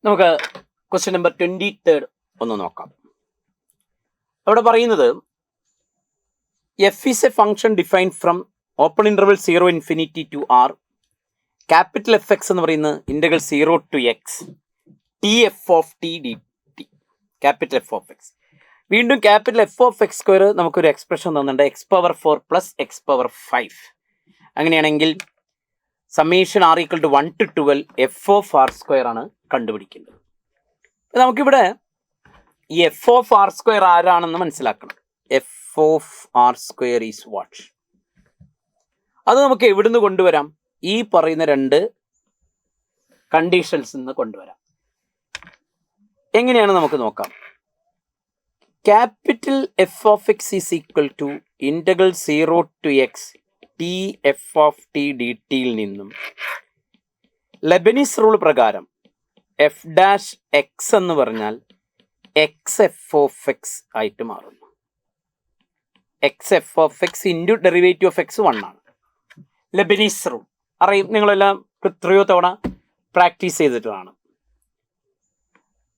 നമുക്ക് question number 23 ഒന്ന് നോക്കാം. അവിടെ പറയുന്നത് F is a function defined from open interval 0 infinity to R. Capital F X എന്ന് പറയുന്നത് integral 0 to X T F of T D T. Capital F of X. വീണ്ടും capital F of X square നമുക്കൊരു expression തന്നിട്ടുണ്ട്, X power 4 plus X power 5. അങ്ങനെയാണെങ്കിൽ summation R equal to 1 to 12 F of R square ആണ് കണ്ടുപിടിക്കേണ്ടത്. നമുക്കിവിടെ ഈ F of R square ആരാണെന്ന് മനസ്സിലാക്കണം. F of R square is what? അത് നമുക്ക് എവിടുന്ന് കൊണ്ടുവരാം? ഈ പറയുന്ന രണ്ട് കണ്ടീഷൻസ് നിന്ന് കൊണ്ടുവരാം. എങ്ങനെയാണ് നമുക്ക് നോക്കാം. Capital F of X is equal to integral 0 to X T F of T D ടിയിൽ നിന്നും ലെബനീസ് റൂൾ പ്രകാരം എഫ് ഡാഷ് എക്സ് എന്ന് പറഞ്ഞാൽ എക്സ് എഫ് ഓഫ് എക്സ് ആയിട്ട് മാറുന്നു. X F of X into derivative of X 1 ആണ്. Lebanese rule അറിയും, നിങ്ങളെല്ലാം എത്രയോ തവണ പ്രാക്ടീസ് ചെയ്തിട്ടാണ്.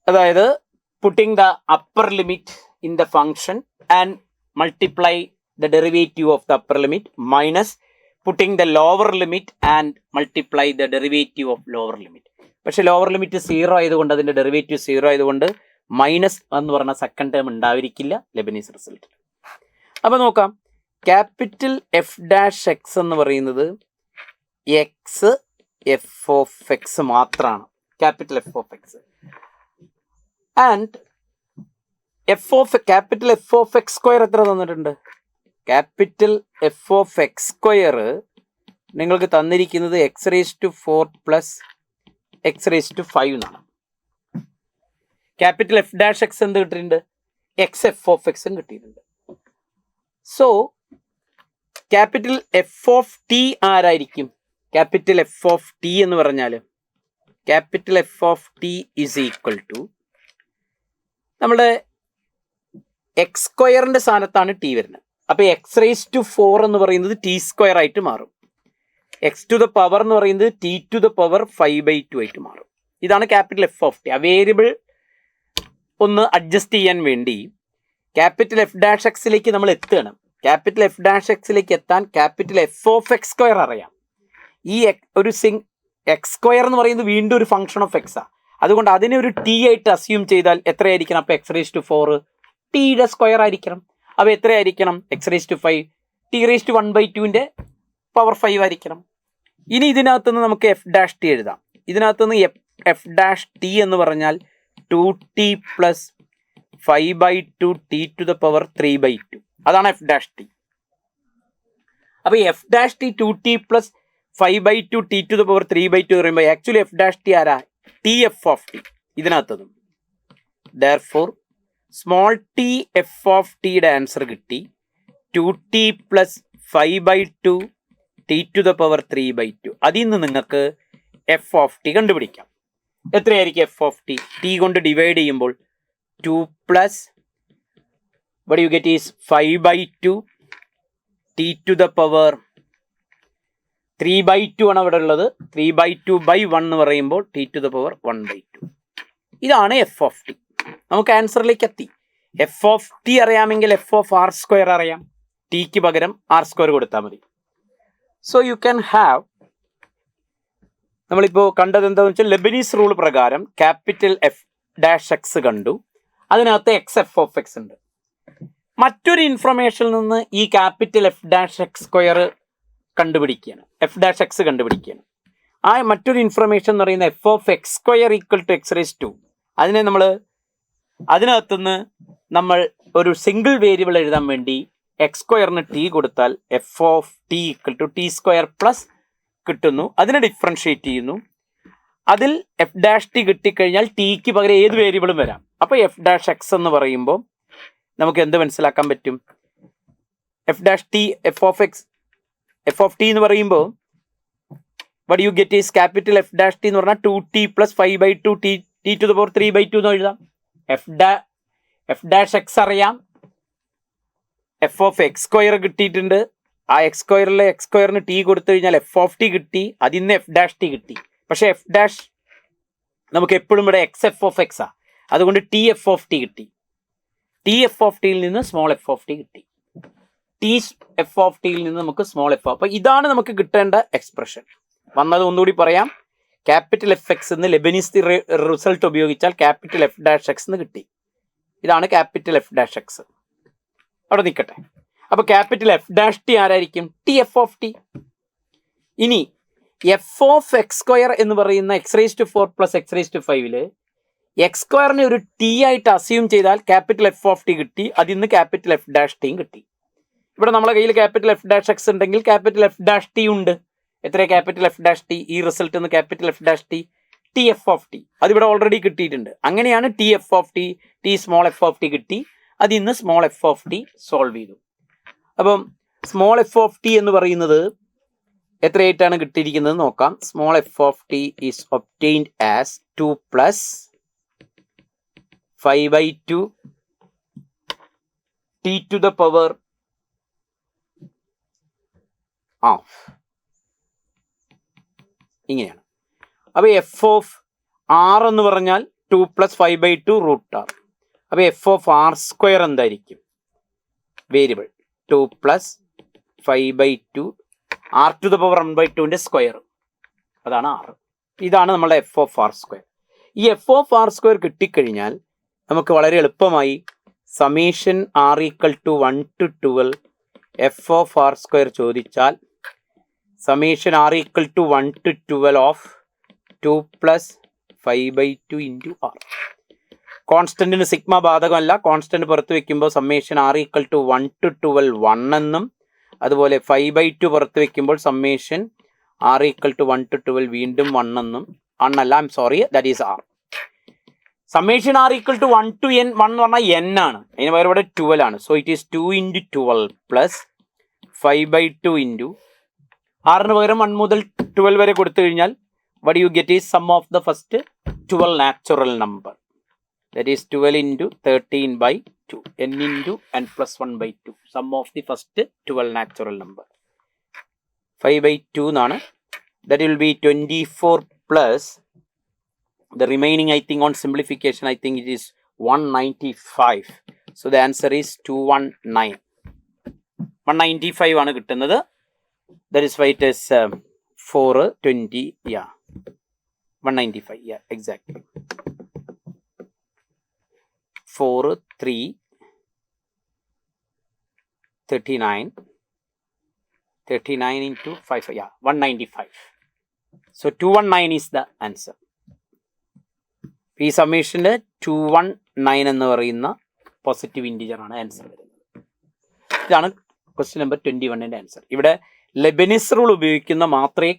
അതായത് putting the upper limit in the function and multiply the derivative of the upper limit minus putting the lower limit and multiply the derivative of lower limit. പക്ഷെ lower limit 0 ആയതുകൊണ്ട് അതിൻ്റെ derivative 0 ആയതുകൊണ്ട് minus എന്ന് പറഞ്ഞ second term ഉണ്ടായിരിക്കില്ല Leibniz result. അപ്പോൾ നോക്കാം, capital F dash X എന്ന് പറയുന്നത് എക്സ് എഫ് ഓഫ് എക്സ് മാത്രമാണ്. Capital F of X and capital F of X square എത്ര തന്നിട്ടുണ്ട്? Capital F of X square നിങ്ങൾക്ക് തന്നിരിക്കുന്നത് X raise to 4 plus X raise to 5 എന്നാണ്. ക്യാപിറ്റൽ എഫ് ഡാഷ് എക്സ് എന്ത് കിട്ടിയിട്ടുണ്ട്? എക്സ് എഫ് ഓഫ് എക്സും കിട്ടിയിട്ടുണ്ട്. So capital F of T ആരായിരിക്കും? ക്യാപിറ്റൽ എഫ് ഓഫ് ടി എന്ന് പറഞ്ഞാൽ capital F of T is equal to നമ്മുടെ എക്സ് സ്ക്വയറിന്റെ സ്ഥാനത്താണ് ടി വരുന്നത്. അപ്പോൾ എക്സ് റേസ് ടു 4 എന്ന് പറയുന്നത് ടി സ്ക്വയർ ആയിട്ട് മാറും. എക്സ് ടു ദ പവർ എന്ന് പറയുന്നത് ടി ടു ദ പവർ 5/2 ആയിട്ട് മാറും. ഇതാണ് ക്യാപിറ്റൽ എഫ് ഓഫ് ടി. ആ വേരിയബിൾ ഒന്ന് അഡ്ജസ്റ്റ് ചെയ്യാൻ വേണ്ടി ക്യാപിറ്റൽ എഫ് ഡാഷ് എക്സിലേക്ക് നമ്മൾ എത്തുകയാണ്. ക്യാപിറ്റൽ എഫ് ഡാഷ് എക്സിലേക്ക് എത്താൻ capital F of X square അറിയാം. ഈ ഒരു എക്സ് സ്ക്വയർ എന്ന് പറയുന്നത് വീണ്ടും ഒരു ഫംഗ്ഷൻ ഓഫ് എക്സാണ്. അതുകൊണ്ട് അതിനെ ഒരു ടി ആയിട്ട് അസ്യൂം ചെയ്താൽ എത്രയായിരിക്കണം? അപ്പോൾ എക്സ് റേസ് ടു 4 ടിയുടെ സ്ക്വയർ ആയിരിക്കണം. അപ്പോൾ എത്രയായിരിക്കണം? X raise to 5 T raise to 1/2 power 5 ആയിരിക്കണം. ഇനി ഇതിനകത്തുനിന്ന് നമുക്ക് എഫ് ഡാഷ് ടി എഴുതാം. ഇതിനകത്തുനിന്ന് എഫ് ഡാഷ് ടി എന്ന് പറഞ്ഞാൽ 2t plus 5/2 T to the power 3/2. അതാണ് എഫ് ഡാഷ് ടി. അപ്പോൾ F dash T 2t plus 5/2 T to the power 3/2 പറയുമ്പോൾ ആക്ച്വലി എഫ് ഡാഷ് ടി ആരാ? T F of T. ഇതിനകത്തുനിന്നും therefore small T F of ടിയുടെ answer കിട്ടി 2t plus 5/2 T to the power 3/2. അതിൽ നിന്ന് നിങ്ങൾക്ക് F of T കണ്ടുപിടിക്കാം. എത്രയായിരിക്കും എഫ് ഓഫ് ടി? ടി കൊണ്ട് ഡിവൈഡ് ചെയ്യുമ്പോൾ 2 plus what you get is 5/2 T to the power 3/2 ആണ് അവിടെ ഉള്ളത്. 3/2/1 എന്ന് പറയുമ്പോൾ ടി ടു ദ പവർ 1/2. ഇതാണ് എഫ് ഓഫ് ടി. നമുക്ക് ആൻസറിലേക്ക് എത്തി. എഫ് ഓഫ് ടി അറിയാമെങ്കിൽ എഫ് ഓഫ് ആർ സ്ക്വയർ അറിയാം. ടിക്ക് പകരം ആർ സ്ക്വയർ കൊടുത്താൽ മതി. സോ യു ക്യാൻ ഹാവ്, നമ്മളിപ്പോൾ കണ്ടത് എന്താണെന്ന് വെച്ചാൽ ലെബനീസ് റൂൾ പ്രകാരം ക്യാപിറ്റൽ എഫ് ഡാഷ് എക്സ് കണ്ടു. അതിനകത്ത് എക്സ് എഫ് ഓഫ് എക്സ് ഉണ്ട്. മറ്റൊരു ഇൻഫർമേഷനിൽ നിന്ന് ഈ capital F dash X square കണ്ടുപിടിക്കുകയാണ്, എഫ് ഡാഷ് എക്സ് കണ്ടുപിടിക്കുകയാണ്. ആ മറ്റൊരു ഇൻഫർമേഷൻ എന്ന് പറയുന്നത് F of X square equal to X raise to. അതിനകത്തുനിന്ന് നമ്മൾ ഒരു സിംഗിൾ വേരിയബിൾ എഴുതാൻ വേണ്ടി എക്സ് സ്ക്വയറിന് ടി കൊടുത്താൽ F of T equal to T square plus കിട്ടുന്നു. അതിനെ ഡിഫറൻഷിയേറ്റ് ചെയ്യുന്നു. അതിൽ എഫ് ഡാഷ് ടി കിട്ടിക്കഴിഞ്ഞാൽ ടിക്ക് പകരം ഏത് വേരിയബിളും വരാം. അപ്പോൾ എഫ് ഡാഷ് എക്സ് എന്ന് പറയുമ്പോൾ നമുക്ക് എന്ത് മനസ്സിലാക്കാൻ പറ്റും? F dash T F of T എന്ന് പറയുമ്പോൾ what you get is capital F dash T എന്ന് പറഞ്ഞാൽ 2t plus 5/2 T to the power 3/2 എന്ന് എഴുതാം. എഫ് ഡാഷ് എക്സ് അറിയാം. എഫ് ഓഫ് എക്സ് സ്ക്വയർ കിട്ടിയിട്ടുണ്ട്. ആ എക്സ് സ്ക്വയറിന് ടി കൊടുത്തു കഴിഞ്ഞാൽ എഫ് ഓഫ് ടി കിട്ടി. അതിൽ നിന്ന് എഫ് ഡാഷ് ടി കിട്ടി. പക്ഷേ എഫ് ഡാഷ് നമുക്ക് എപ്പോഴും ഇവിടെ എക്സ് എഫ് ഓഫ് എക്സാ, അതുകൊണ്ട് ടി എഫ് ഓഫ് ടി കിട്ടി. ടി എഫ് ഓഫ് ടിയിൽ നിന്ന് സ്മോൾ എഫ് ഓഫ് ടി കിട്ടി. ടി എഫ് ഓഫ് ടിയിൽ നിന്ന് നമുക്ക് സ്മോൾ എഫ്. അപ്പോൾ ഇതാണ് നമുക്ക് കിട്ടേണ്ട എക്സ്പ്രഷൻ. വന്നത് ഒന്നുകൂടി പറയാം. ക്യാപിറ്റൽ എഫ് എക്സ് എന്ന് ലെബനീസ് റിസൾട്ട് ഉപയോഗിച്ചാൽ ക്യാപിറ്റൽ എഫ് ഡാഷ് എക്സ് എന്ന് കിട്ടി. ഇതാണ് ക്യാപിറ്റൽ എഫ് ഡാഷ് എക്സ്. അവിടെ നിൽക്കട്ടെ. അപ്പോൾ ക്യാപിറ്റൽ എഫ് ഡാഷ് ടി ആരായിരിക്കും? T F of T. ഇനി എഫ് ഓഫ് എക്സ് സ്ക്വയർ എന്ന് പറയുന്ന X raise to 4 plus X raise to 5 X സ്ക്വയറിനെ ഒരു ടി ആയിട്ട് അസ്യൂം ചെയ്താൽ ക്യാപിറ്റൽ എഫ് ഓഫ് ടി കിട്ടി. അതിൽ നിന്ന് ക്യാപിറ്റൽ എഫ് ഡാഷ് ടിയും കിട്ടി. ഇവിടെ നമ്മുടെ കയ്യിൽ ക്യാപിറ്റൽ എഫ് ഡാഷ് എക്സ് ഉണ്ടെങ്കിൽ ക്യാപിറ്റൽ എഫ് ഡാഷ് ടി ഉണ്ട്. എത്ര ക്യാപിറ്റൽ എഫ് ഡാഷ് ടി? ഈ റിസൾട്ട് നിന്ന് capital F dash T T F of T അതിവിടെ ഓൾറെഡി കിട്ടിയിട്ടുണ്ട്. അങ്ങനെയാണ് T F of T T small F of T കിട്ടി. അതിൽ നിന്ന് small F of T solve ചെയ്തു. അപ്പം സ്മോൾ എഫ് ഓഫ് ടി എന്ന് പറയുന്നത് എത്രയായിട്ടാണ് കിട്ടിയിരിക്കുന്നത് നോക്കാം. Small F of T is obtained as 2 plus 5/2 T to the power half. ഇങ്ങനെയാണ്. അപ്പോൾ എഫ് ഓഫ് ആർ എന്ന് പറഞ്ഞാൽ 2 പ്ലസ് 5/2 റൂട്ട് ആർ. അപ്പോൾ എഫ് ഓഫ് ആർ സ്ക്വയർ എന്തായിരിക്കും? Variable 2 plus 5/2 R to the power 1/2ന്റെ സ്ക്വയർ, അതാണ് ആർ. ഇതാണ് നമ്മുടെ എഫ് ഓഫ് ആർ സ്ക്വയർ. ഈ എഫ് ഓഫ് ആർ സ്ക്വയർ കിട്ടിക്കഴിഞ്ഞാൽ നമുക്ക് വളരെ എളുപ്പമായി summation R equal to 1 to 12 F of R square ചോദിച്ചാൽ summation R equal to 1 to 12 of 2 plus 5/2 into R. കോൺസ്റ്റന്റിന് സിഗ്മ ബാധകമല്ല. കോൺസ്റ്റന്റ് പുറത്ത് വെക്കുമ്പോൾ summation R equal to 1 to 12 1 എന്നും, അതുപോലെ 5/2 പുറത്ത് വെക്കുമ്പോൾ summation R equal to 1 to 12 വീണ്ടും 1 എന്നും. അല്ല, I'm sorry, that is R. Summation R equal to 1 to n. 1 എന്ന് പറഞ്ഞാൽ n ആണ്. അതിന് പകരം ഇവിടെ 12 ആണ്. So it is 2 into 12 plus 5/2 into ആറിന് പകരം 1 മുതൽ 12 വരെ കൊടുത്തു കഴിഞ്ഞാൽ what you get is sum of the first 12 natural number, that is 12 into 13/2 n into n plus 1/2 sum of the first 12 natural number 5/2 എന്നാണ്. that will be 24 plus the remaining, I think on simplification I think it is 195. so the answer is 219. 195 ആണ് കിട്ടുന്നത്. that is why it is 420. yeah, 195. yeah, exactly. 4 3 39 into 5, yeah, 195. so 219 is the answer. ഈ സമ്മേഷൻ്റെ 219 എന്ന് പറയുന്ന positive integer ആണ് answer വരുന്നത്. ഇതാണ് question number 21ൻ്റെ answer. ഇവിടെ Lebanese rule ഉപയോഗിക്കുന്ന മാത്രമേ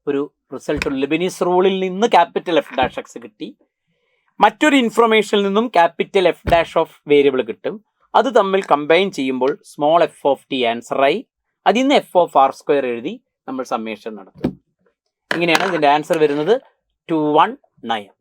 ഒരു റിസൾട്ട്. ലെബനീസ് റൂളിൽ നിന്ന് ക്യാപിറ്റൽ എഫ് ഡാഷ് എക്സ് കിട്ടി. മറ്റൊരു ഇൻഫർമേഷനിൽ നിന്നും capital F dash of variable കിട്ടും. അത് തമ്മിൽ കമ്പൈൻ ചെയ്യുമ്പോൾ സ്മോൾ എഫ് ഓഫ് ടി ആൻസറായി. അതിൽ നിന്ന് എഫ് ഓഫ് ആർ സ്ക്വയർ എഴുതി നമ്മൾ സമ്മേഷൻ നടത്തും. ഇങ്ങനെയാണ് ഇതിൻ്റെ ആൻസർ വരുന്നത് 219.